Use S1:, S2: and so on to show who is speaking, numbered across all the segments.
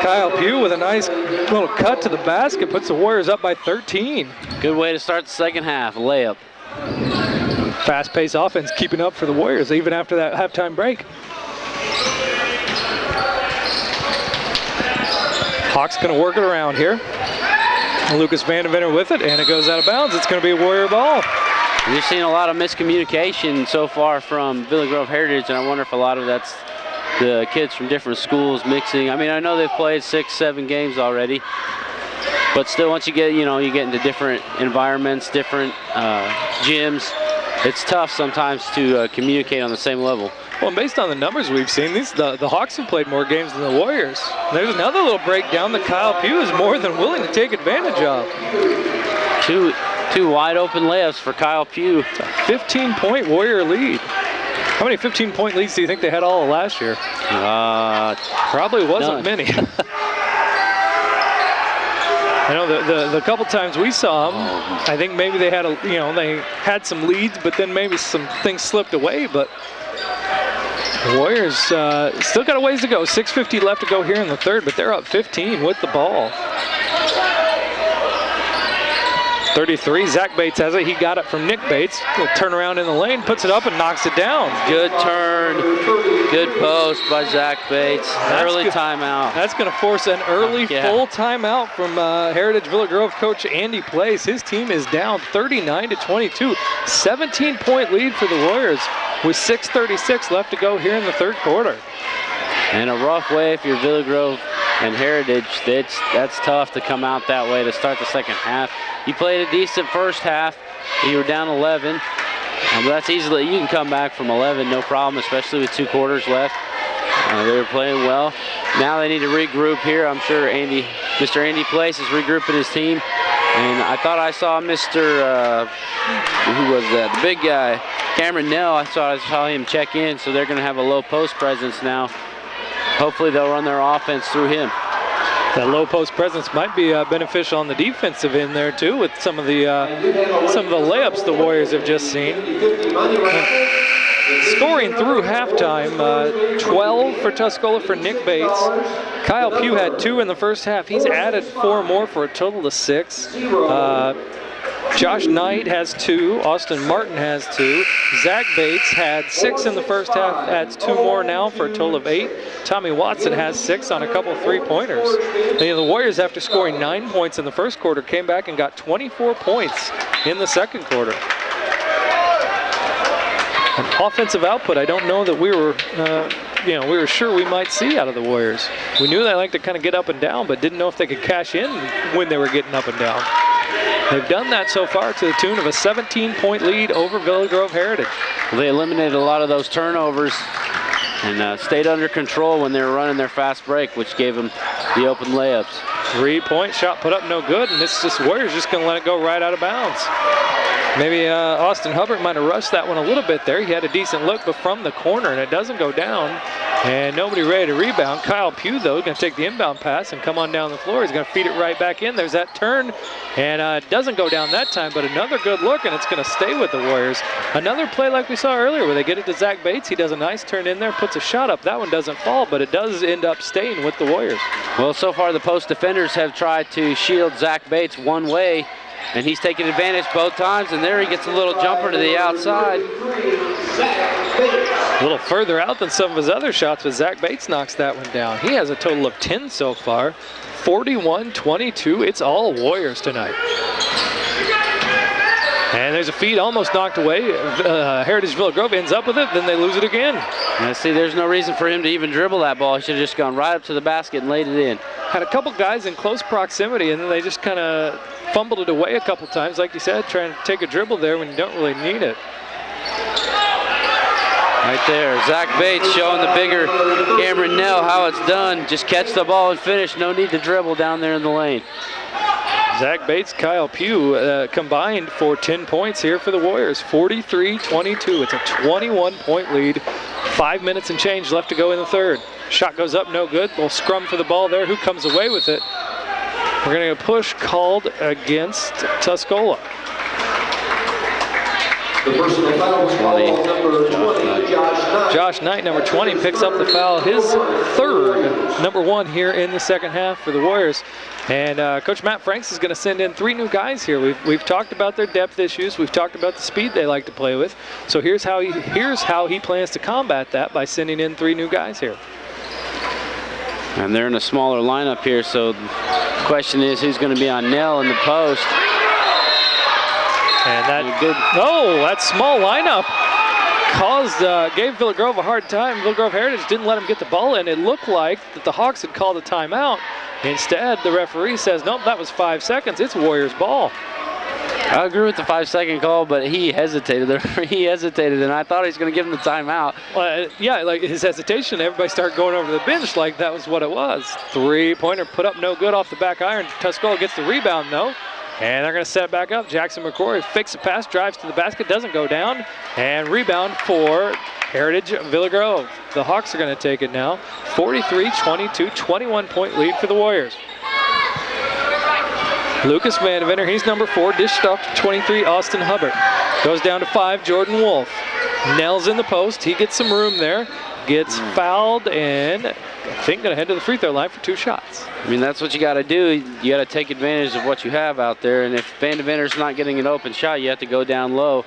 S1: Kyle Pugh with a nice little cut to the basket, puts the Warriors up by 13.
S2: Good way to start the second half, a layup.
S1: Fast-paced offense keeping up for the Warriors even after that halftime break. Hawks going to work it around here. Lucas Vandeventer with it, and it goes out of bounds. It's going to be a Warrior ball.
S2: We've seen a lot of miscommunication so far from Villa Grove Heritage, and I wonder if a lot of that's the kids from different schools mixing. I mean, I know they've played 6, 7 games already, but still, once you get, you get into different environments, different gyms, it's tough sometimes to communicate on the same level.
S1: Well, based on the numbers we've seen, the Hawks have played more games than the Warriors. There's another little breakdown that Kyle Pugh is more than willing to take advantage of.
S2: Two wide open layups for Kyle Pugh.
S1: 15-point Warrior lead. How many 15-point leads do you think they had all of last year? Probably wasn't many. I know the couple times we saw them, I think maybe they had they had some leads, but then maybe some things slipped away. But the Warriors still got a ways to go. 6:50 left to go here in the third, but they're up 15 with the ball. 33, Zach Bates has it. He got it from Nick Bates. He'll turn around in the lane, puts it up and knocks it down.
S2: Good turn, good post by Zach Bates. Early timeout.
S1: That's going to force an early full timeout from Heritage Villa Grove coach Andy Place. His team is down 39-22. 17-point lead for the Warriors with 6:36 left to go here in the third quarter.
S2: And a rough way if you're Villa Grove and Heritage. That's tough to come out that way to start the second half. You played a decent first half. You were down 11. But that's easily, you can come back from 11, no problem, especially with 2 quarters left. They were playing well. Now they need to regroup here. I'm sure Mr. Andy Place is regrouping his team. And I thought I saw Mr. Who was that? The big guy, Cameron Nell. I saw him check in, so they're going to have a low post presence now. Hopefully they'll run their offense through him.
S1: That low post presence might be beneficial on the defensive end there too, with some of the layups the Warriors have just seen. Scoring through halftime, 12 for Tuscola for Nick Bates. Kyle Pugh had 2 in the first half. He's added 4 more for a total of 6. Josh Knight has 2. Austin Martin has 2. Zach Bates had 6 in the first half, adds 2 more now for a total of 8. Tommy Watson has 6 on a couple 3-pointers. The Warriors, after scoring 9 points in the first quarter, came back and got 24 points in the second quarter. An offensive output I don't know that we were sure we might see out of the Warriors. We knew they like to kind of get up and down, but didn't know if they could cash in when they were getting up and down. They've done that so far to the tune of a 17-point lead over Villa Grove Heritage.
S2: Well, they eliminated a lot of those turnovers and stayed under control when they were running their fast break, which gave them the open layups.
S1: 3-point shot put up no good, and this Warriors just going to let it go right out of bounds. Maybe Austin Hubbard might have rushed that one a little bit there. He had a decent look, but from the corner, and it doesn't go down. And nobody ready to rebound. Kyle Pugh, though, going to take the inbound pass and come on down the floor. He's going to feed it right back in. There's that turn, and it doesn't go down that time, but another good look, and it's going to stay with the Warriors. Another play like we saw earlier where they get it to Zach Bates. He does a nice turn in there, puts a shot up. That one doesn't fall, but it does end up staying with the Warriors.
S2: Well, so far the post defenders have tried to shield Zach Bates one way, and he's taking advantage both times, and there he gets a little jumper to the outside.
S1: A little further out than some of his other shots, but Zach Bates knocks that one down. He has a total of 10 so far, 41-22. It's all Warriors tonight. And there's a feed almost knocked away. Heritage Villa Grove ends up with it, then they lose it again.
S2: Now see, there's no reason for him to even dribble that ball. He should have just gone right up to the basket and laid it in.
S1: Had a couple guys in close proximity, and then they just kind of fumbled it away a couple times, like you said, trying to take a dribble there when you don't really need it.
S2: Right there, Zach Bates showing the bigger Cameron Nell how it's done. Just catch the ball and finish. No need to dribble down there in the lane.
S1: Zach Bates, Kyle Pugh combined for 10 points here for the Warriors. 43-22. It's a 21-point lead. 5 minutes and change left to go in the third. Shot goes up, no good. We'll scrum for the ball there. Who comes away with it? We're going to get a push called against Tuscola.
S3: The personal foul was called on number 20,
S1: Josh Knight, number 20, picks up the foul, his third, number 1 here in the second half for the Warriors. And Coach Matt Franks is going to send in 3 new guys here. We've talked about their depth issues. We've talked about the speed they like to play with. So here's how he plans to combat that by sending in 3 new guys here.
S2: And they're in a smaller lineup here, so the question is who's going to be on Nell in the post.
S1: And that small lineup gave Villa Grove a hard time. Villa Grove Heritage didn't let him get the ball in. It looked like that the Hawks had called a timeout. Instead, the referee says, nope, that was 5 seconds. It's Warriors ball.
S2: I agree with the 5-second call, but he hesitated. He hesitated, and I thought he was going to give him the timeout.
S1: Yeah, like his hesitation, everybody started going over to the bench like that was what it was. 3-pointer put up no good off the back iron. Tuscola gets the rebound, though. And they're going to set it back up. Jackson McCrory fakes a pass, drives to the basket, doesn't go down. And rebound for Heritage Villa Grove. The Hawks are going to take it now. 43-22, 21-point lead for the Warriors. Lucas Vandeventer, he's number 4, dished off to 23, Austin Hubbard. Goes down to 5, Jordan Wolf. Nell's in the post, he gets some room there. Gets fouled and I think going to head to the free throw line for 2 shots.
S2: I mean, that's what you got to do. You got to take advantage of what you have out there. And if Vandeventer's not getting an open shot, you have to go down low.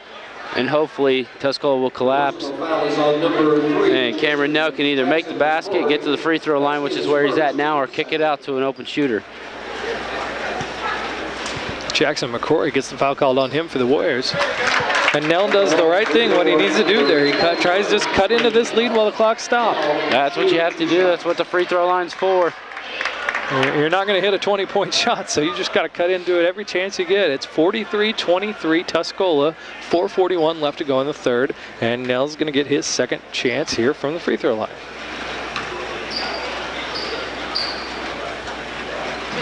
S2: And hopefully Tuscola will collapse. And Cameron Nell can either make the basket, get to the free throw line, which is where he's at now, or kick it out to an open shooter.
S1: Jackson McCrory gets the foul called on him for the Warriors. And Nell does the right thing, what he needs to do there. He tries to just cut into this lead while the clock stopped.
S2: That's what you have to do. That's what the free throw line's for.
S1: You're not going to hit a 20-point shot, so you just got to cut into it every chance you get. It's 43-23 Tuscola, 4:41 left to go in the third, and Nell's going to get his second chance here from the free throw line.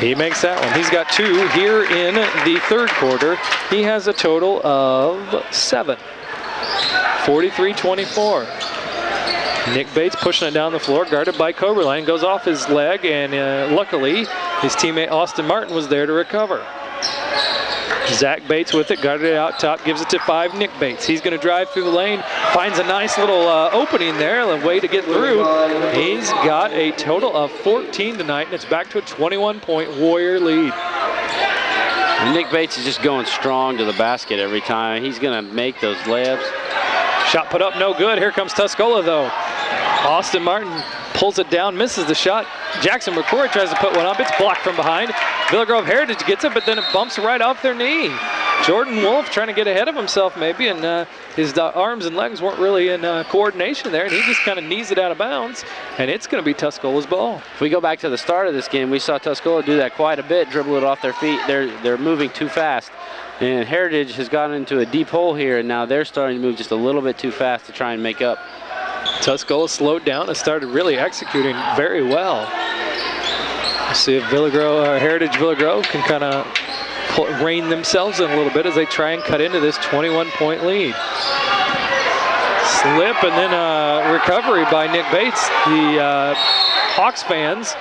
S1: He makes that one. He's got 2 here in the third quarter. He has a total of 7. 43-24. Nick Bates pushing it down the floor, guarded by Coberline, goes off his leg, and luckily his teammate Austin Martin was there to recover. Zach Bates with it, guarded it out top, gives it to 5, Nick Bates. He's going to drive through the lane, finds a nice little opening there, a way to get through. He's got a total of 14 tonight, and it's back to a 21-point Warrior lead.
S2: And Nick Bates is just going strong to the basket every time. He's going to make those layups.
S1: Shot put up, no good. Here comes Tuscola, though. Austin Martin pulls it down, misses the shot. Jackson McCrory tries to put one up. It's blocked from behind. Villa Grove Heritage gets it, but then it bumps right off their knee. Jordan Wolf trying to get ahead of himself maybe, and his arms and legs weren't really in coordination there, and he just kind of knees it out of bounds, and it's going to be Tuscola's ball.
S2: If we go back to the start of this game, we saw Tuscola do that quite a bit, dribble it off their feet. They're moving too fast. And Heritage has gotten into a deep hole here, and now they're starting to move just a little bit too fast to try and make up.
S1: Tuscola slowed down and started really executing very well. We'll see if Heritage Villa Grove can kind of rein themselves in a little bit as they try and cut into this 21-point lead. Slip and then recovery by Nick Bates. The Hawks fans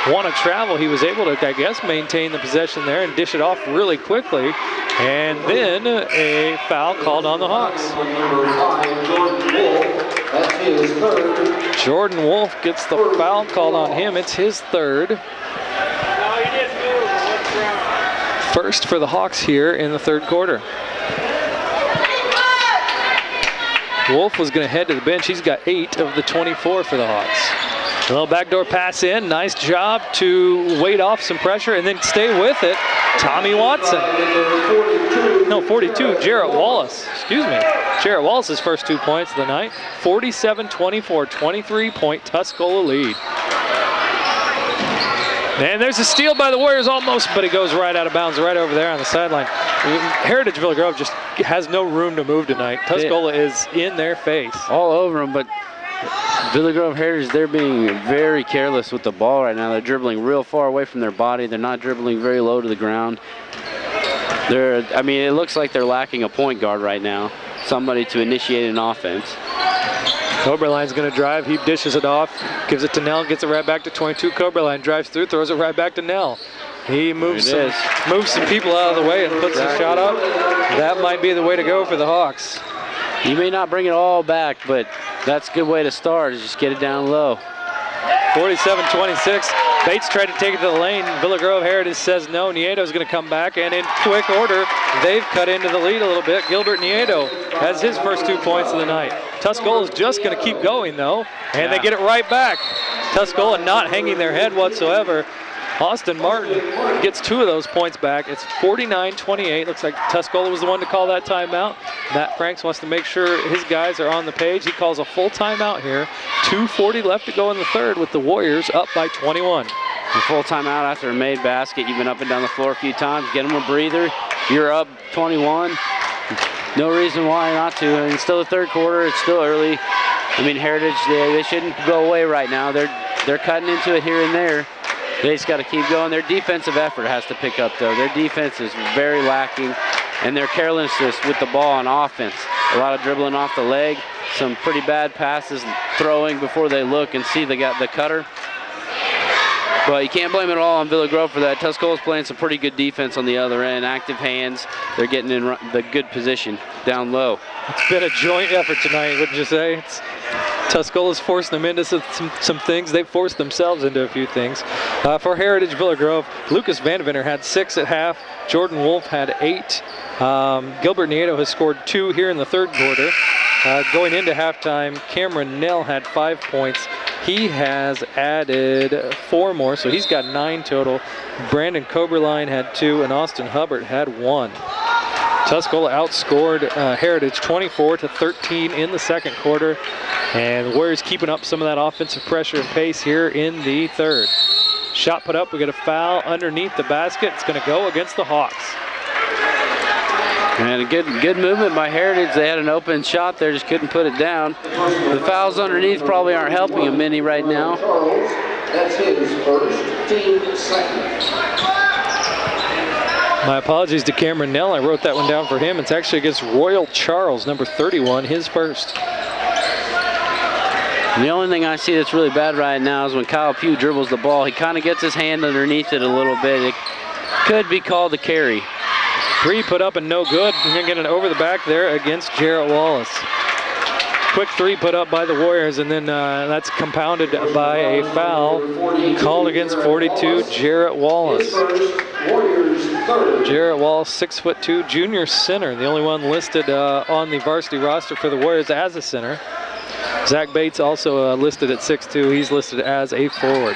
S1: want to travel. He was able to, I guess, maintain the possession there and dish it off really quickly. And then a foul called on the Hawks. Jordan Wolf gets the foul called on him. It's his third. First for the Hawks here in the third quarter. Wolf was going to head to the bench. He's got 8 of the 24 for the Hawks. A little backdoor pass in. Nice job to wait off some pressure and then stay with it. Tommy Watson. No, 42. Jarrett Wallace. Excuse me. Jarrett Wallace's first 2 points of the night. 47-24, 23-point Tuscola lead. And there's a steal by the Warriors almost, but he goes right out of bounds right over there on the sideline. Heritage Villa Grove just has no room to move tonight. Tuscola is in their face.
S2: All over them, but Villa Grove Heritage, they're being very careless with the ball right now. They're dribbling real far away from their body. They're not dribbling very low to the ground. It looks like they're lacking a point guard right now, somebody to initiate an offense.
S1: Coberline's going to drive. He dishes it off, gives it to Nell, gets it right back to 22. Coberline drives through, throws it right back to Nell. He moves some people out of the way and puts the shot up. That might be the way to go for the Hawks.
S2: You may not bring it all back, but that's a good way to start, is just get it down low.
S1: 47-26. Bates tried to take it to the lane. Villa Grove Heritage says no. Nieto's going to come back, and in quick order, they've cut into the lead a little bit. Gilbert Nieto has his first 2 points of the night. Tuscola is just going to keep going, though, and they get it right back. Tuscola not hanging their head whatsoever. Austin Martin gets 2 of those points back. It's 49-28. Looks like Tuscola was the one to call that timeout. Matt Franks wants to make sure his guys are on the page. He calls a full timeout here. 2:40 left to go in the third with the Warriors up by 21.
S2: A full timeout after a made basket. You've been up and down the floor a few times. Get them a breather. You're up 21. No reason why not to. And it's still the third quarter. It's still early. I mean, Heritage, they shouldn't go away right now. They're cutting into it here and there. They just got to keep going. Their defensive effort has to pick up, though. Their defense is very lacking, and their carelessness with the ball on offense. A lot of dribbling off the leg, some pretty bad passes, throwing before they look and see they got the cutter. But you can't blame it all on Villa Grove for that. Tuscola's playing some pretty good defense on the other end. Active hands. They're getting in the good position down low.
S1: It's been a joint effort tonight, wouldn't you say? Tuscola's forced them into some things. They've forced themselves into a few things. For Heritage Villa Grove, Lucas Vandeventer had 6 at half. Jordan Wolf had 8. Gilbert Nieto has scored 2 here in the third quarter. Going into halftime, Cameron Nell had 5 points. He has added 4 more, so he's got 9 total. Brandon Coberline had 2, and Austin Hubbard had 1. Tuscola outscored Heritage 24-13 in the second quarter, and the Warriors keeping up some of that offensive pressure and pace here in the third. Shot put up, we get a foul underneath the basket. It's going to go against the Hawks.
S2: And a good movement by Heritage. They had an open shot there, just couldn't put it down. The fouls underneath probably aren't helping him any right now.
S3: That's his first, team second.
S1: My apologies to Cameron Nell. I wrote that one down for him. It's actually against Royal Charles, number 31, his first.
S2: The only thing I see that's really bad right now is when Kyle Pugh dribbles the ball, he kind of gets his hand underneath it a little bit. It could be called a carry.
S1: 3 put up and no good. We're going to get an over the back there against Jarrett Wallace. Quick 3 put up by the Warriors, and then that's compounded by a foul called against 42, Jarrett Wallace. Jarrett Wallace, 6'2", junior center, the only one listed on the varsity roster for the Warriors as a center. Zach Bates also listed at 6'2". He's listed as a forward.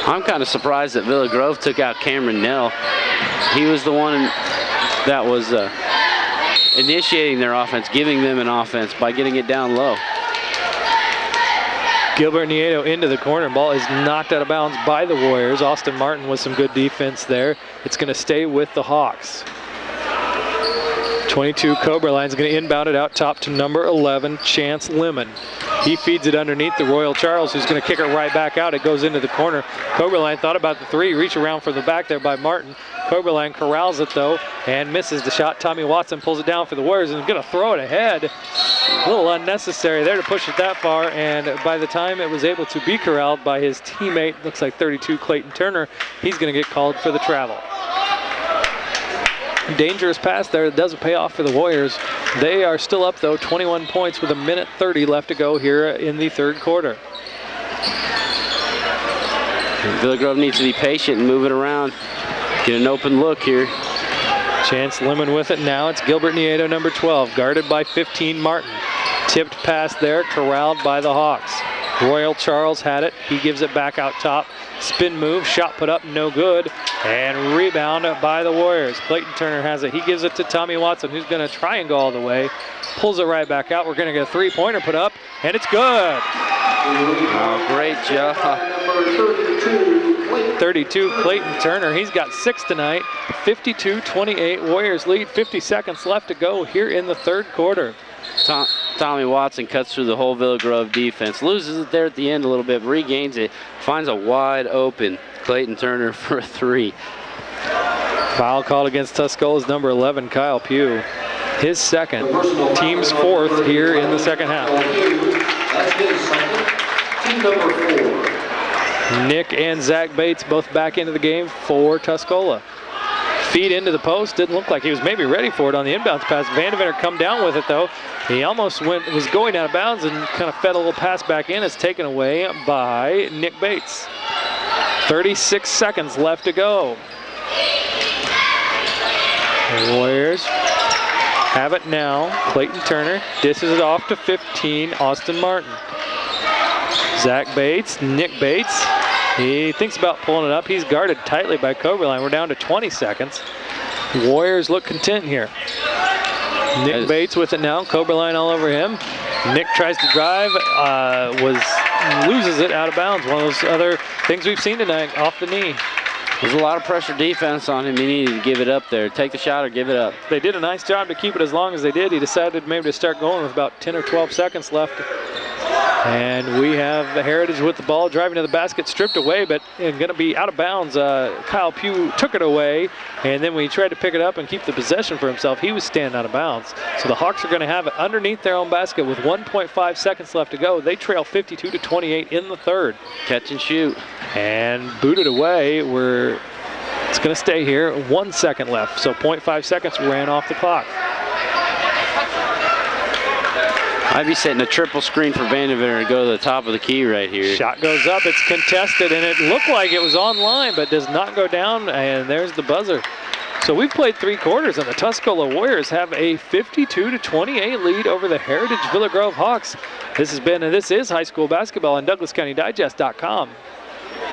S2: I'm kind of surprised that Villa Grove took out Cameron Nell. He was the one that was initiating their offense, giving them an offense by getting it down low.
S1: Gilbert Nieto into the corner. Ball is knocked out of bounds by the Warriors. Austin Martin with some good defense there. It's going to stay with the Hawks. 22 Coberline's going to inbound it out top to number 11, Chance Lemon. He feeds it underneath the Royal Charles, who's going to kick it right back out. It goes into the corner. Coberline thought about the 3, reach around for the back there by Martin. Coberline corrals it though and misses the shot. Tommy Watson pulls it down for the Warriors and is going to throw it ahead. A little unnecessary there to push it that far, and by the time it was able to be corralled by his teammate, looks like 32 Clayton Turner, he's going to get called for the travel. Dangerous pass there. It doesn't pay off for the Warriors. They are still up though, 21 points with 1:30 left to go here in the third quarter.
S2: Villa Grove needs to be patient and move it around. Get an open look here.
S1: Chance Lemon with it now. It's Gilbert Nieto, number 12, guarded by 15 Martin. Tipped pass there, corralled by the Hawks. Royal Charles had it. He gives it back out top. Spin move, shot put up, no good. And rebound by the Warriors. Clayton Turner has it. He gives it to Tommy Watson, who's going to try and go all the way. Pulls it right back out. We're going to get a 3-pointer put up, and it's good.
S2: Oh, great job.
S1: 32, Clayton Turner. He's got 6 tonight. 52-28, Warriors lead. 50 seconds left to go here in the third quarter.
S2: Tommy Watson cuts through the whole Villa Grove defense. Loses it there at the end a little bit, regains it. Finds a wide open Clayton Turner for a 3.
S1: Foul called against Tuscola's number 11, Kyle Pugh. His second, team's 4th here in the second half.
S3: That's his second, team number 4.
S1: Nick and Zach Bates both back into the game for Tuscola. Feed into the post. Didn't look like he was maybe ready for it on the inbounds pass. Vandeventer come down with it though. He almost was going out of bounds and kind of fed a little pass back in. It's taken away by Nick Bates. 36 seconds left to go. The Warriors have it now. Clayton Turner dishes it off to 15, Austin Martin. Zach Bates, Nick Bates. He thinks about pulling it up. He's guarded tightly by Coberline. We're down to 20 seconds. Warriors look content here. Nick Bates with it now. Coberline all over him. Nick tries to drive, loses it out of bounds. One of those other things we've seen tonight, off the knee.
S2: There's a lot of pressure defense on him. He needed to give it up there. Take the shot or give it up.
S1: They did a nice job to keep it as long as they did. He decided maybe to start going with about 10 or 12 seconds left. And we have the Heritage with the ball, driving to the basket, stripped away, but going to be out of bounds. Kyle Pugh took it away, and then when he tried to pick it up and keep the possession for himself, he was standing out of bounds. So the Hawks are going to have it underneath their own basket with 1.5 seconds left to go. They trail 52-28 in the third.
S2: Catch and shoot. And
S1: booted away. It's going to stay here. 1 second left, so 0.5 seconds ran off the clock.
S2: I'd be setting a triple screen for Vandeventer to go to the top of the key right here.
S1: Shot goes up, it's contested, and it looked like it was online, but does not go down, and there's the buzzer. So we've played 3 quarters, and the Tuscola Warriors have a 52-28 lead over the Heritage Villa Grove Hawks. This is high school basketball on DouglasCountyDigest.com.